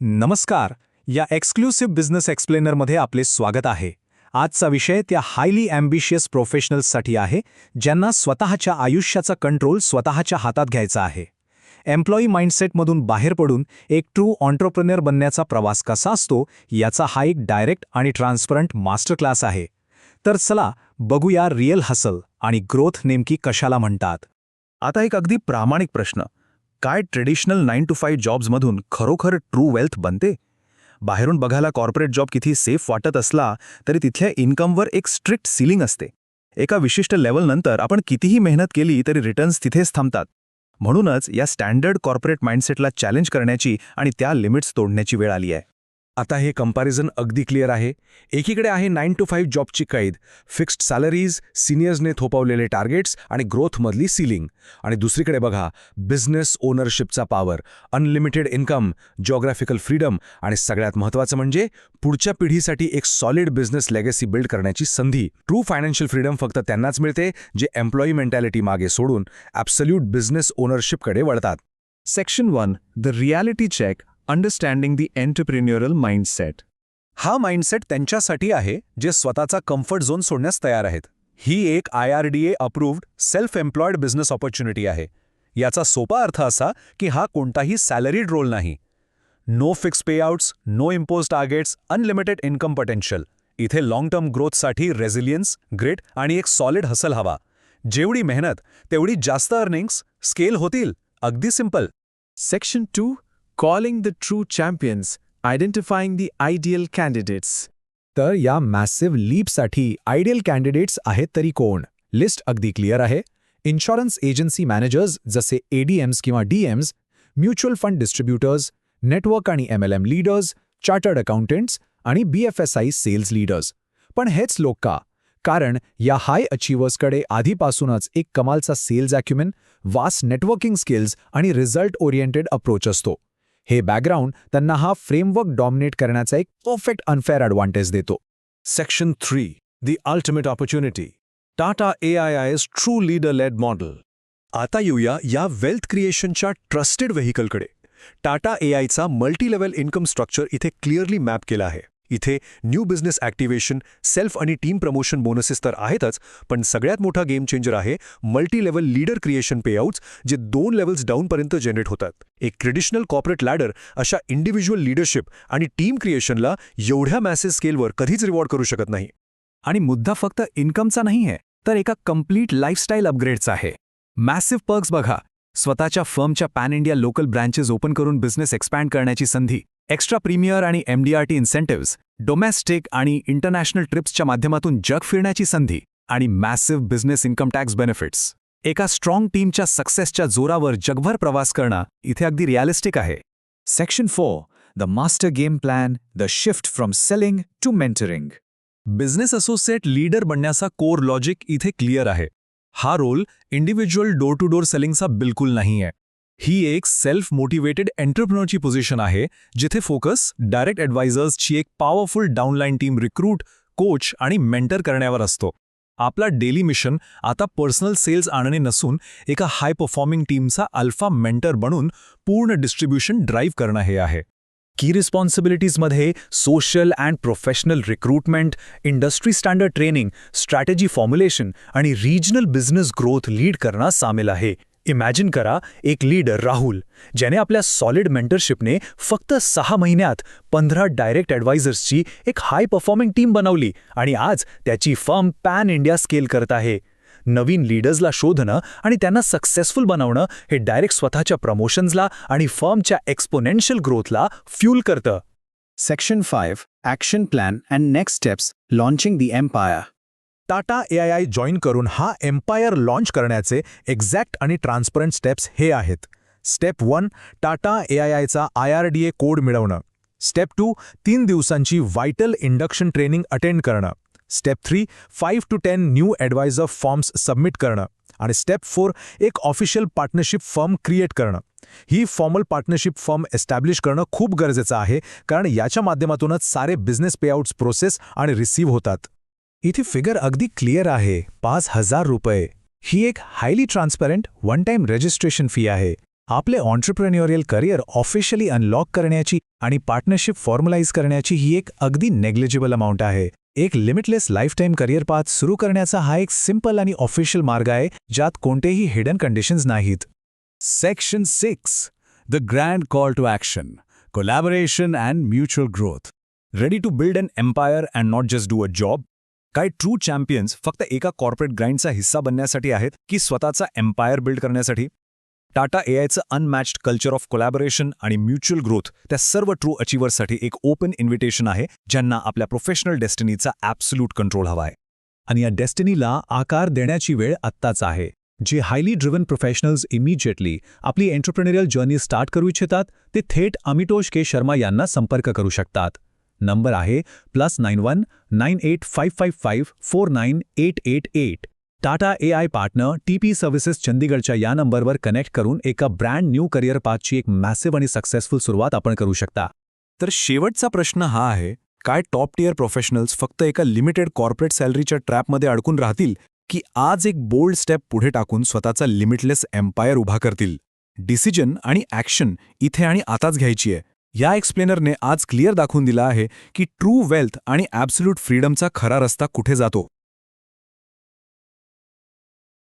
नमस्कार. या exclusive business एक्सप्लेनरमध्ये आपले स्वागत आहे. आजचा विषय त्या हायली ॲम्बिशियस प्रोफेशनल्ससाठी आहे ज्यांना स्वतःच्या आयुष्याचा कंट्रोल स्वतःच्या हातात घ्यायचा आहे. एम्प्लॉई माइंडसेटमधून बाहेर पडून एक ट्रू एंटरप्रेन्योर बनण्याचा प्रवास कसा असतो याचा हा एक डायरेक्ट आणि ट्रान्सपरंट मास्टर क्लास आहे. तर चला बघूया रिअल हसल आणि ग्रोथ नेमकी कशाला म्हणतात. आता एक अगदी प्रामाणिक प्रश्न, काय ट्रेडिशनल 9 to 5 जॉब्समधून खरोखर ट्रू वेल्थ बनते? बाहेरून बघायला कॉर्पोरेट जॉब किती सेफ वाटत असला तरी तिथल्या इन्कमवर एक स्ट्रिक्ट सीलिंग असते. एका विशिष्ट लेवलनंतर आपण कितीही मेहनत केली तरी रिटर्न्स तिथेच थांबतात. म्हणूनच या स्टँडर्ड कॉर्पोरेट माइंडसेटला चॅलेंज करण्याची आणि त्या लिमिट्स तोडण्याची वेळ आली आहे. आता हे कंपॅरिझन अगदी क्लिअर आहे. एकीकडे आहे 9 to 5 जॉबची कैद, फिक्स्ड सॅलरीज, सिनियर्सने थोपवलेले टार्गेट्स आणि ग्रोथमधली सीलिंग, आणि दुसरीकडे बघा बिझनेस ओनरशिपचा power, unlimited income, geographical freedom आणि सगळ्यात महत्त्वाचं म्हणजे पुढच्या पिढीसाठी एक सॉलिड बिझनेस लेगसी बिल्ड करण्याची संधी. ट्रू फायनान्शियल फ्रीडम फक्त त्यांनाच मिळते जे एम्प्लॉई मेंटॅलिटी मागे सोडून ॲब्सोल्यूट बिझनेस ओनरशिपकडे वळतात. Section 1 the reality check understanding the entrepreneurial mindset. हा माइंडसेट त्यांच्यासाठी आहे जे स्वतःचा कम्फर्ट झोन सोडण्यास तयार आहेत. ही एक IRDA approved self employed business opportunity आहे. याचा सोपा अर्थ असा की हा कोणताही सॅलरीड रोल नाही. No fix payouts, no impose targets, unlimited income potential. इथे लॉंग टर्म ग्रोथसाठी रेझिलियन्स, ग्रिट आणि एक सॉलिड हसल हवा. जेवढी मेहनत तेवढी जास्त अर्निंग्स स्केल होतील. अगदी simple. Section 2 Calling the True Champions, Identifying the Ideal Candidates. तर या मॅसिव्ह लीपसाठी आयडियल कॅन्डिडेट्स आहेत तरी कोण? लिस्ट अगदी क्लिअर आहे. इन्शुरन्स एजन्सी मॅनेजर्स जसे ADMs किंवा DMs, mutual fund distributors, network आणि MLM लीडर्स, चार्टर्ड अकाउंटंट्स आणि BFSI सेल्स लीडर्स. पण हेच लोक का? कारण या हाय अचिव्हर्सकडे आधीपासूनच एक कमालचा sales acumen, vast networking skills आणि रिझल्ट ओरिएंटेड अप्रोच असतो. हे बॅकग्राऊंड त्यांना हा फ्रेमवर्क डॉमिनेट करण्याचा एक परफेक्ट अनफेअर ॲडव्हान्टेज देतो. Section 3 the ultimate opportunity, Tata AII's true leader led model. आता येऊया या वेल्थ क्रिएशनच्या ट्रस्टेड व्हेकलकडे. टाटा AIचा मल्टी लेवल इन्कम स्ट्रक्चर इथे क्लिअरली मॅप केला आहे. इथे न्यू बिझनेस ॲक्टिव्हेशन, सेल्फ आणि टीम प्रमोशन बोनसेस तर आहेतच, पण सगळ्यात मोठा गेम चेंजर आहे मल्टी लेवल लीडर क्रिएशन पेआउट्स, जे 2 लेवल्स डाऊनपर्यंत जनरेट होतात. एक ट्रेडिशनल कॉर्पोरेट लॅडर अशा इंडिव्हिज्युअल लीडरशिप आणि टीम क्रिएशनला एवढ्या मॅसेज स्केलवर कधीच रिवॉर्ड करू शकत नाही. आणि मुद्दा फक्त इन्कमचा नाही आहे, तर एका कम्प्लीट लाईफस्टाईल अपग्रेडचा आहे. मॅसिव्ह पर्क्स बघा. स्वतःच्या फर्मच्या pan India local branches open करून बिझनेस एक्सपॅन्ड करण्याची संधी, एक्स्ट्रा प्रीमियर आणि MDRT इन्सेंटिव्स, डोमेस्टिक आणि इंटरनॅशनल ट्रिप्सच्या माध्यमातून जग फिरण्याची संधी आणि massive business income tax benefits. एका स्ट्रॉंग टीमच्या सक्सेसच्या जोरावर जगभर प्रवास करणं इथे अगदी रिअलिस्टिक आहे. Section 4 the master game plan, the shift from selling to mentoring. Business associate leader बनण्याचा कोर लॉजिक इथे क्लिअर आहे. हा role individual door to door सेलिंगचा बिलकुल नाही आहे. ही एक सेल्फ मोटिवेटेड एंटरप्रेन्योरची पोझिशन आहे जिथे फोकस डायरेक्ट ॲडवायझर्सची एक powerful downline team recruit, coach आणि मेंटर करण्यावर असतो. आपला डेली मिशन आता पर्सनल सेल्स आणणे नसून एका हाय परफॉर्मिंग टीमचा अल्फा मेंटर बनून पूर्ण डिस्ट्रीब्युशन ड्राईव्ह करणं हे आहे. की रिस्पॉन्सिबिलिटीजमध्ये social and professional recruitment, industry standard training, strategy formulation आणि रिजनल बिझनेस ग्रोथ लीड करणं सामील आहे. इमॅजिन करा एक लीडर राहुल, ज्याने आपल्या सॉलिड मेंटरशिपने फक्त 6 महिन्यात 15 डायरेक्ट ॲडवायझर्सची एक हाय परफॉर्मिंग टीम बनवली आणि आज त्याची फर्म पॅन इंडिया स्केल करत आहे. नवीन लीडर्सला शोधणं आणि त्यांना सक्सेसफुल बनवणं हे डायरेक्ट स्वतःच्या प्रमोशन्सला आणि फर्मच्या एक्सपोनेन्शियल ग्रोथला फ्यूल करतं. Section 5 Action Plan and Next Steps, Launching the Empire. Tata AII join करून हा एम्पायर लॉन्च करण्याचे एक्झॅक्ट आणि ट्रान्सपरंट स्टेप्स हे आहेत. स्टेप 1 टाटा AIIचा IRDA कोड मिळवणं. स्टेप 2 3 दिवसांची व्हायटल इंडक्शन ट्रेनिंग अटेंड करणं. Step 3 5 to 10 new advisor forms submit करणं. आणि स्टेप 4 एक ऑफिशियल पार्टनरशिप फर्म क्रिएट करणं. ही फॉर्मल पार्टनरशिप फर्म एस्टॅब्लिश करणं खूप गरजेचं आहे, कारण याच्या माध्यमातूनच सारे बिझनेस पेआउट्स प्रोसेस आणि रिसीव्ह होतात. इथे फिगर अगदी क्लिअर आहे, ₹5,000. ही एक highly transparent one time registration fee आहे. आपले ऑन्टरप्रेन्युरियल करिअर ऑफिशियली अनलॉक करण्याची आणि पार्टनरशिप फॉर्मलाइज करण्याची ही एक अगदी नेग्लिजिबल अमाऊंट आहे. एक लिमिटलेस लाईफटाईम करिअर पाथ सुरू करण्याचा हा एक सिंपल आणि ऑफिशियल मार्ग आहे ज्यात कोणतेही हिडन कंडिशन्स नाहीत. Section 6. The Grand Call to Action. Collaboration and Mutual Growth. Ready to build an empire and not just do a job? काही ट्रू चॅम्पियन्स फक्त एका कॉर्पोरेट ग्राइंडचा हिस्सा बनण्यासाठी आहेत की स्वतःचा एम्पायर बिल्ड करण्यासाठी? टाटा एआयचं अनमॅच्ड कल्चर ऑफ कोलॅबोरेशन आणि म्युच्युअल ग्रोथ त्या सर्व ट्रू अचिव्हर्ससाठी एक ओपन इन्व्हिटेशन आहे ज्यांना आपल्या प्रोफेशनल डेस्टिनीचा ॲब्सोल्यूट कंट्रोल हवा आहे. आणि या डेस्टिनीला आकार देण्याची वेळ आत्ताच आहे. जे हायली ड्रिव्हन प्रोफेशनल्स इमिजिएटली आपली एंटरप्रेन्युरियल जर्नी स्टार्ट करू इच्छितात ते थेट अमितोष के शर्मा यांना संपर्क करू शकतात. नंबर आहे +91 9855549888. Tata AI partner TP services चंदीगडच्या या नंबरवर कनेक्ट करून एका ब्रँड न्यू करिअर पाथची एक मॅसिव्ह आणि सक्सेसफुल सुरुवात आपण करू शकता. तर शेवटचा प्रश्न हा आहे, काय टॉप टियर प्रोफेशनल्स फक्त एका लिमिटेड कॉर्पोरेट सॅलरीच्या ट्रॅपमध्ये अडकून राहतील की आज एक बोल्ड स्टेप पुढे टाकून स्वतःचा लिमिटलेस एम्पायर उभा करतील? डिसिजन आणि ॲक्शन इथे आणि आताच घ्यायची आहे. या एक्सप्लेनरने आज क्लिअर दाखवून दिला आहे की ट्रू वेल्थ आणि ॲब्सोल्यूट फ्रीडमचा खरा रस्ता कुठे जातो.